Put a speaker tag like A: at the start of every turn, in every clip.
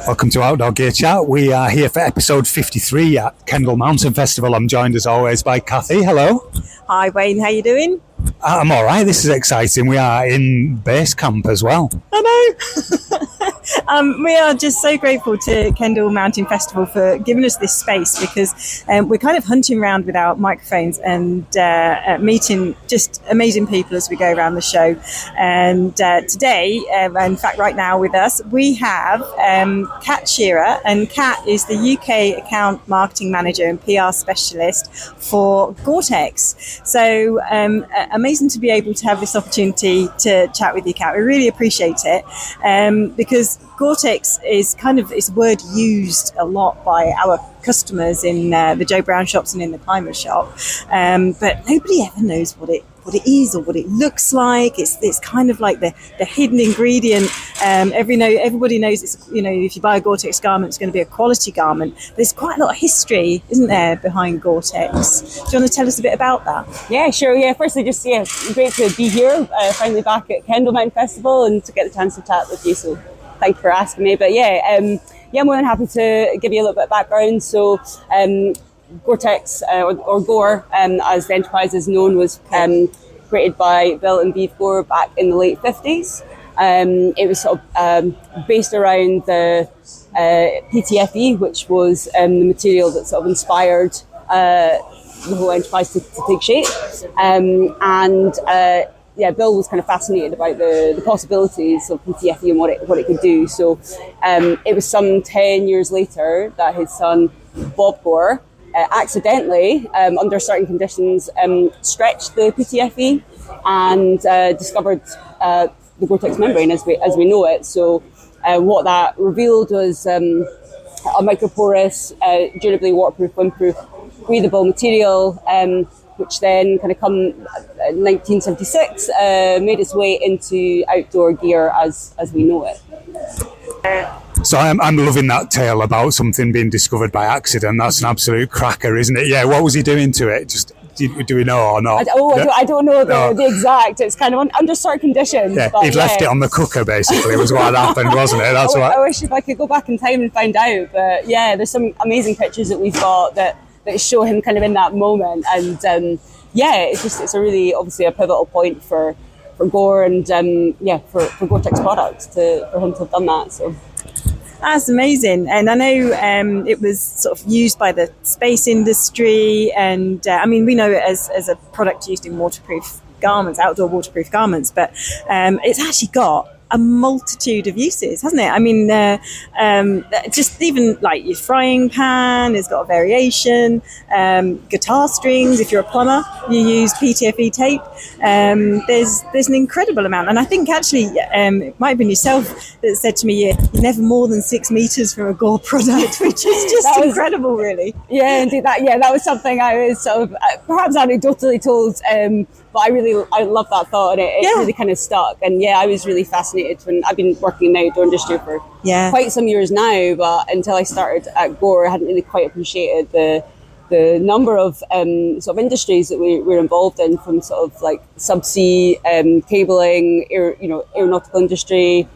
A: Welcome to Outdoor Gear Chat. We are here for episode 53 at Kendal Mountain Festival. I'm joined as always by Cathy. Hello.
B: Hi Wayne, how you doing?
A: I'm all right. This is exciting. We are in base camp as well.
B: I know. We are just so grateful to Kendal Mountain Festival for giving us this space, because we're kind of hunting around with our microphones and meeting just amazing people as we go around the show. And today, in fact right now with us, we have Catriona Shearer, and Cat is the UK account marketing manager and PR specialist for Gore-Tex. So amazing to be able to have this opportunity to chat with you, Cat. We really appreciate it, because Gore-Tex is it's a word used a lot by our customers in the Joe Brown shops and in the climber shop, but nobody ever knows what it is or what it looks like. It's kind of like the hidden ingredient. Everybody knows it's, if you buy a Gore-Tex garment, it's going to be a quality garment. There's quite a lot of history, isn't there, behind Gore-Tex? Do you want to tell us a bit about that?
C: Yeah, sure. Yeah, firstly, great to be here, finally back at Kendal Mountain Festival and to get the chance to chat with you. So thank you for asking me. But I'm more than happy to give you a little bit of background. So Gore-Tex, or Gore, as the enterprise is known, was created by Bill and Bev Gore back in the late 50s. It was sort of based around the PTFE, which was the material that sort of inspired the whole enterprise to take shape. Bill was kind of fascinated about the possibilities of PTFE and what it could do. So it was some 10 years later that his son, Bob Gore, accidentally, under certain conditions, stretched the PTFE and discovered the Gore-Tex membrane as we know it. So what that revealed was a microporous, durably waterproof, windproof, breathable material, which then kind of come in 1976 made its way into outdoor gear as we know it.
A: So I'm loving that tale about something being discovered by accident. That's an absolute cracker, isn't it? Yeah, what was he doing to it? Just do we know or not?
C: I don't know the exact. It's kind of under certain conditions.
A: Yeah, he'd left it on the cooker, basically, was what happened, wasn't it? That's
C: I wish if I could go back in time and find out. But yeah, there's some amazing pictures that we've got that show him kind of in that moment. And it's a really, obviously, a pivotal point for Gore and for Gore-Tex products for him to have done that. So.
B: That's amazing. And I know it was sort of used by the space industry, and we know it as a product used in waterproof garments, outdoor waterproof garments, but it's actually got a multitude of uses, hasn't it? I mean, just even like your frying pan has got a variation. Guitar strings, if you're a plumber, you use PTFE tape. There's an incredible amount, and I think actually it might have been yourself that said to me, you're never more than 6 meters from a Gore product, which is just incredible, really.
C: Yeah, indeed. That was something I was sort of perhaps anecdotally told. But I love that thought, and it really kind of stuck. And I was really fascinated when I've been working in the outdoor industry for quite some years now. But until I started at Gore, I hadn't really quite appreciated the number of sort of industries that we're involved in, from sort of like subsea cabling, aeronautical industry,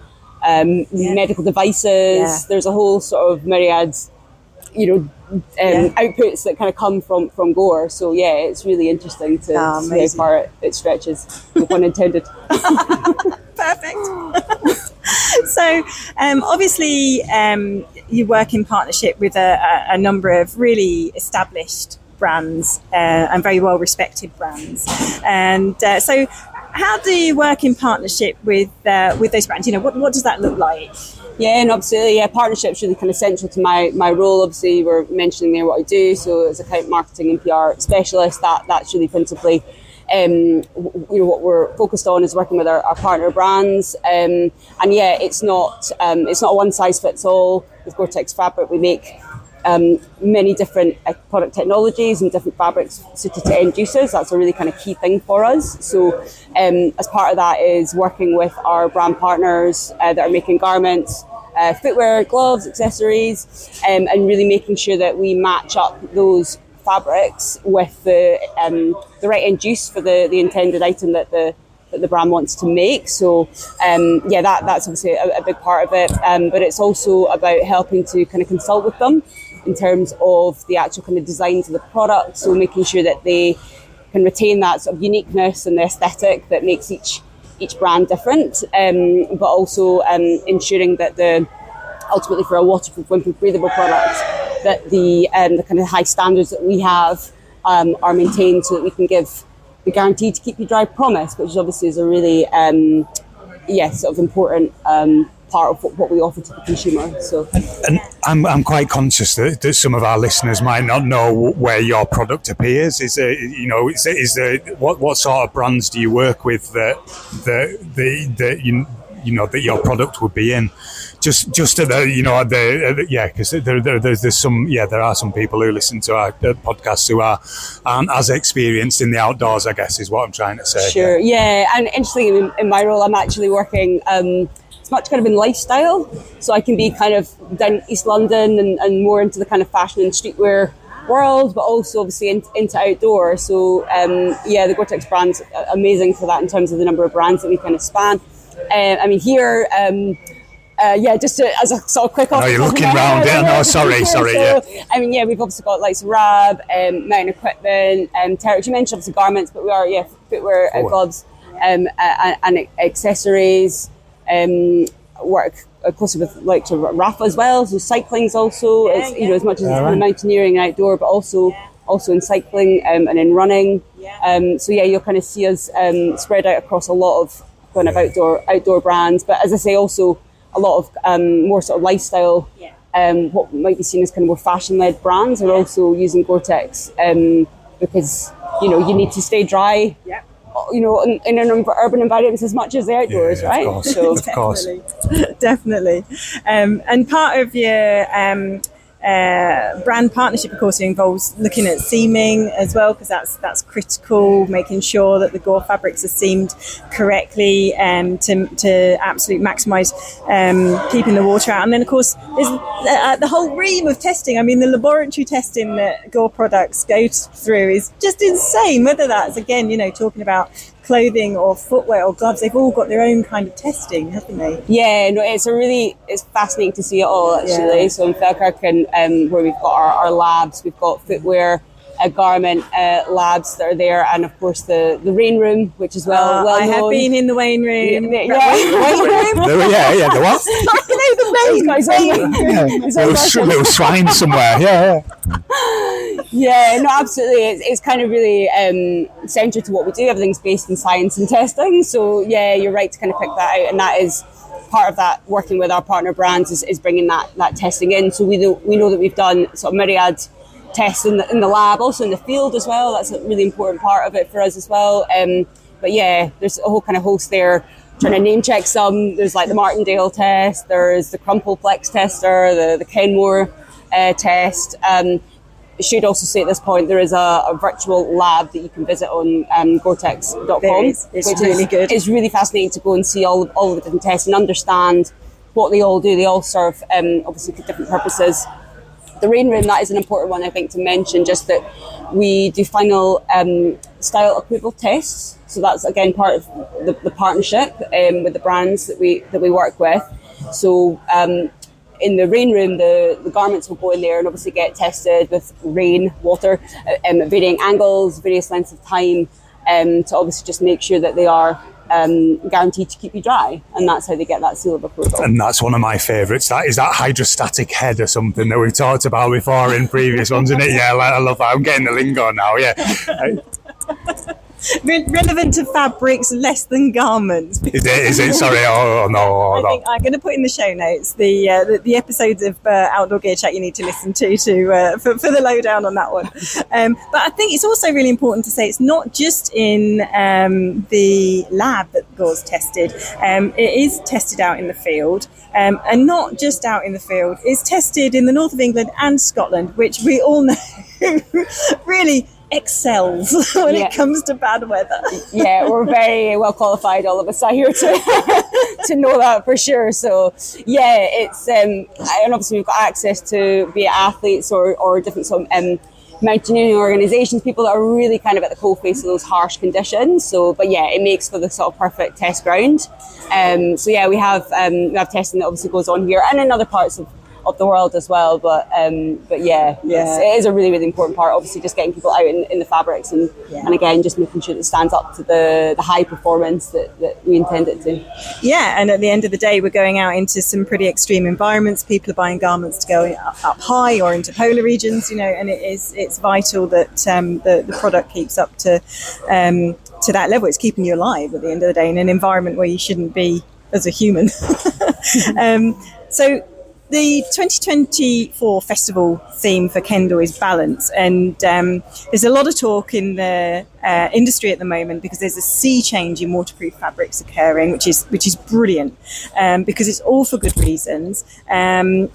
C: medical devices. Yeah. There's a whole sort of myriad, outputs that kind of come from Gore. So it's really interesting to see how far it stretches, no pun intended.
B: Perfect. So obviously you work in partnership with a number of really established brands and very well respected brands, and so how do you work in partnership with those brands? What does that look like?
C: Yeah, and absolutely. Partnership's really kind of central to my role. Obviously, we're mentioning there what I do. So as account marketing and PR specialist, that's really principally what we're focused on is working with our partner brands. It's not a one size fits all. With Gore-Tex fabric, we make many different product technologies and different fabrics suited to end uses. That's a really kind of key thing for us. So as part of that is working with our brand partners that are making garments, footwear, gloves, accessories, and really making sure that we match up those fabrics with the right end use for the intended item that the that the brand wants to make. So that's obviously a big part of it. But it's also about helping to kind of consult with them in terms of the actual kind of designs of the product. So making sure that they can retain that sort of uniqueness and the aesthetic that makes each brand different, but also ensuring that ultimately for a waterproof, windproof, breathable product, that the kind of high standards that we have are maintained, so that we can give the guaranteed to keep you dry promise, which obviously is a really sort of important part of what we offer to the consumer. So,
A: and I'm quite conscious that some of our listeners might not know where your product appears. What sort of brands do you work with that that your product would be in? Just at because there are some people who listen to our podcast who aren't as experienced in the outdoors, I guess, is what I'm trying to say.
C: Sure, yeah. And interestingly, in my role, I'm actually working it's much kind of in lifestyle, so I can be kind of down East London and more into the kind of fashion and streetwear world, but also obviously into outdoor. So the Gore-Tex brand's amazing for that in terms of the number of brands that we kind of span. Here, as a sort of quick off.
A: No, you're looking round it. No, sorry.
C: We've obviously got like Rab, Mountain Equipment, Terex. You mentioned obviously garments, but we are footwear, gloves, and accessories. Work closely with like to Rafa as well. So cycling's also as much as it's kind of mountaineering and outdoor, but also in cycling and in running. You'll kind of see us spread out across a lot of kind of outdoor brands, but as I say, also a lot of more sort of lifestyle, what might be seen as kind of more fashion-led brands are also using Gore-Tex because you need to stay dry, in an urban environment as much as the outdoors, right?
A: Of course.
B: Definitely. And part of your brand partnership, of course, involves looking at seaming as well, because that's critical, making sure that the Gore fabrics are seamed correctly to absolutely maximise keeping the water out. And then, of course, there's the whole ream of testing. I mean, the laboratory testing that Gore products go through is just insane, whether that's, again, talking about clothing or footwear or gloves. They've all got their own kind of testing, haven't they?
C: Yeah, no, it's fascinating to see it all, actually. So in Falkirk, where we've got our labs, we've got footwear, garment labs that are there, and of course the rain room, which is well known.
B: I have been in the Wayne room.
C: Wayne room?
A: The what? Little swine somewhere.
C: Yeah, no, absolutely. It's kind of really central to what we do. Everything's based in science and testing. So yeah, you're right to kind of pick that out, and that is part of that. Working with our partner brands is bringing that testing in. So we know that we've done sort of myriad tests in the lab, also in the field as well. That's a really important part of it for us as well. But yeah, there's a whole kind of host there. Trying to name check some. There's like the Martindale test. There's the Crumple Plex tester. The Kenmore test. I should also say at this point there is a virtual lab that you can visit on Gore-Tex.com.
B: It's really good.
C: It's really fascinating to go and see all of the different tests and understand what they all do. They all serve obviously for different purposes. The rain room, that is an important one, I think, to mention, just that we do final style approval tests. So that's, again, part of the partnership with the brands that we work with. So in the rain room, the garments will go in there and obviously get tested with rain, water, at varying angles, various lengths of time, to obviously just make sure that they are guaranteed to keep you dry, and that's how they get that seal of approval.
A: And that's one of my favourites. That is that hydrostatic head or something that we've talked about before in previous ones, isn't it? Yeah, I love that. I'm getting the lingo now. Yeah.
B: Relevant to fabrics less than garments.
A: Is it? Sorry. Oh no.
B: I think I'm going to put in the show notes the episodes of Outdoor Gear Chat you need to listen to for the lowdown on that one. But I think it's also really important to say it's not just in the lab that Gore's tested. It is tested out in the field, and not just out in the field. It's tested in the north of England and Scotland, which we all know really excels when it comes to bad weather.
C: Yeah, we're very well qualified, all of us out here to know that for sure. So yeah, it's and obviously we've got access to be it athletes or different sort of mountaineering organisations, people that are really kind of at the coalface of those harsh conditions. So, but yeah, it makes for the sort of perfect test ground. So yeah, we have testing that obviously goes on here and in other parts of the world as well. But yeah, it is a really, really important part. Obviously, just getting people out in the fabrics and again, just making sure that it stands up to the high performance that we intend it to.
B: Yeah, and at the end of the day, we're going out into some pretty extreme environments. People are buying garments to go up high or into polar regions, and it's vital that the product keeps up to that level. It's keeping you alive at the end of the day in an environment where you shouldn't be as a human. So the 2024 festival theme for Kendal is balance, and there's a lot of talk in the industry at the moment because there's a sea change in waterproof fabrics occurring, which is brilliant, because it's all for good reasons, and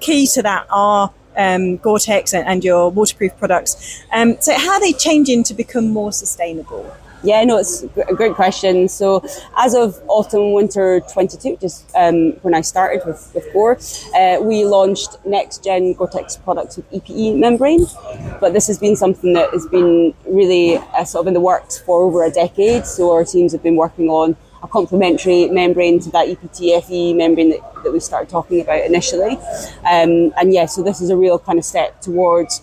B: key to that are Gore-Tex and your waterproof products. So how are they changing to become more sustainable?
C: Yeah, no, it's a great question. So as of autumn winter 22, just when I started with Gore, we launched next gen Gore-Tex products with EPE membrane. But this has been something that has been really sort of in the works for over a decade. So our teams have been working on a complementary membrane to that EPTFE membrane that we started talking about initially. And yeah, so this is a real kind of step towards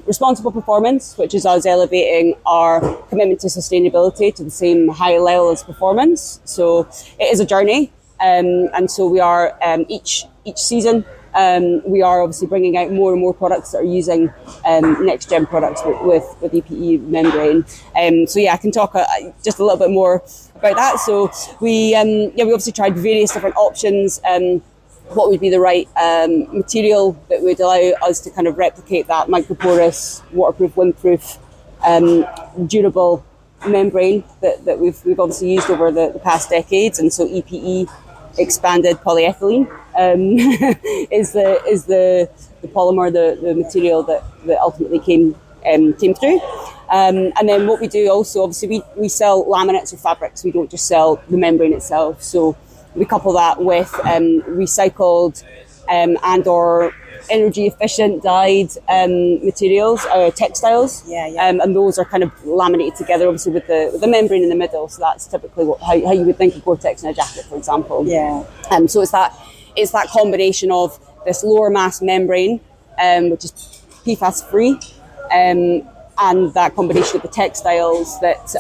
C: responsible performance, which is us elevating our commitment to sustainability to the same high level as performance. So it is a journey, and so we are each season we are obviously bringing out more and more products that are using next gen products with EPE membrane. So yeah, I can talk just a little bit more about that. So we obviously tried various different options. What would be the right material that would allow us to kind of replicate that microporous, waterproof, windproof, durable membrane that we've obviously used over the past decades. And so EPE, expanded polyethylene, is the polymer, the material that ultimately came through. And then what we do also, obviously we sell laminates or fabrics. We don't just sell the membrane itself. So we couple that with recycled and or energy efficient dyed materials, textiles, and those are kind of laminated together, obviously with the membrane in the middle. So that's typically how you would think of Gore-Tex in a jacket, for example. So it's that combination of this lower mass membrane, which is PFAS free, and that combination of the textiles that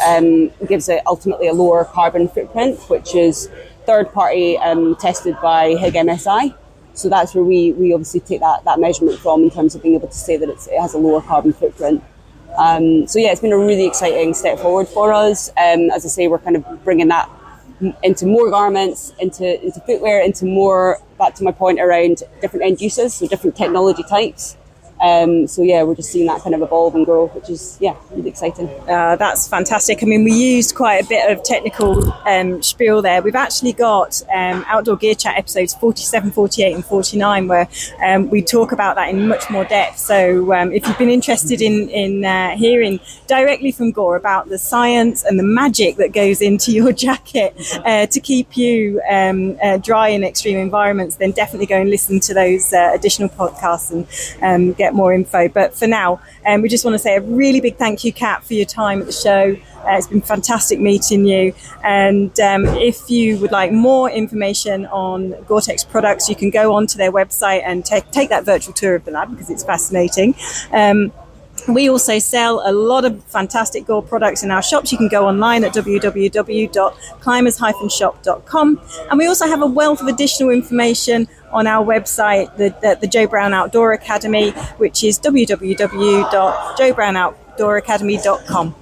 C: gives it ultimately a lower carbon footprint, which is third-party tested by HIG MSI. So that's where we obviously take that measurement from in terms of being able to say that it has a lower carbon footprint. So yeah, it's been a really exciting step forward for us. As I say, we're kind of bringing that into more garments, into footwear, into more, back to my point around different end uses, so different technology types. So yeah, we're just seeing that kind of evolve and grow, which is, really exciting.
B: That's fantastic. I mean, we used quite a bit of technical spiel there. We've actually got Outdoor Gear Chat episodes 47, 48 and 49 where we talk about that in much more depth. So if you've been interested in hearing directly from Gore about the science and the magic that goes into your jacket to keep you dry in extreme environments, then definitely go and listen to those additional podcasts and get more info. But for now, we just want to say a really big thank you, Kat, for your time at the show. It's been fantastic meeting you. And if you would like more information on Gore-Tex products, you can go onto their website and take that virtual tour of the lab because it's fascinating. We also sell a lot of fantastic Gore products in our shops. You can go online at www.climbers-shop.com. And we also have a wealth of additional information on our website, the Joe Brown Outdoor Academy, which is www.joebrownoutdooracademy.com.